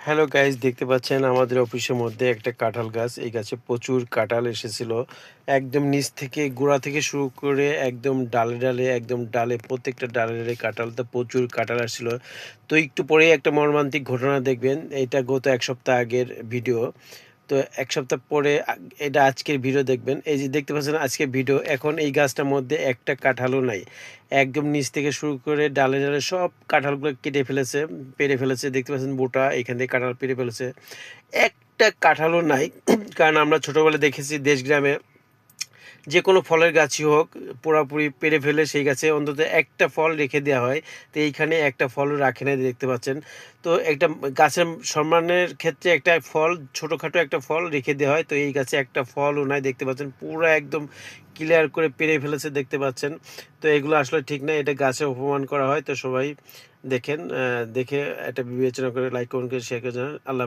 Hello guys, দেখতে পাচ্ছেন আমাদের অফিসের মধ্যে একটা কাঁঠাল গাছ। এই গাছে প্রচুর কাঁঠাল এসেছিল। একদম নিচ থেকে গোড়া থেকে শুরু করে একদম ডালে ডালে একদম ডালে প্রত্যেকটা ডালে ডালে কাঁঠাল, তো প্রচুর কাঁঠাল আসছিল। তো একটু পরেই একটা মর্মান্তিক ঘটনা দেখবেন। এটা গত এক সপ্তাহ আগের ভিডিও। তো এক সপ্তাহ পরে এটা আজকের ভিডিও দেখবেন। এই যে দেখতে পাচ্ছেন আজকের ভিডিও, এখন এই গাছটার মধ্যে একটা কাঁঠালও নাই। একদম নিচ থেকে শুরু করে ডালে ডালে সব কাঁঠালগুলো কেটে ফেলেছে, পেড়ে ফেলেছে। দেখতে পাচ্ছেন বোটা এখান থেকে কাঁঠাল পেড়ে ফেলেছে, একটা কাঁঠালও নাই। কারণ আমরা ছোটোবেলায় দেখেছি দেশ গ্রামে যে কোনো ফলের গাছই হোক, পুরাপুরি পেড়ে ফেলে সেই গাছে অন্তত একটা ফল রেখে দেওয়া হয়। তো এইখানে একটা ফলও রাখে না, দেখতে পাচ্ছেন। তো একটা গাছের সম্মানের ক্ষেত্রে একটা ফল, ছোটোখাটো একটা ফল রেখে দেওয়া হয়। তো এই গাছে একটা ফলও নাই, দেখতে পাচ্ছেন পুরো একদম ক্লিয়ার করে পেড়ে ফেলেছে, দেখতে পাচ্ছেন। তো এগুলো আসলে ঠিক না, এটা গাছে অপমান করা হয়। তো সবাই দেখেন, দেখে এটা বিবেচনা করে লাইক কমেন্ট করে শেয়ার করে জানান। আল্লাহ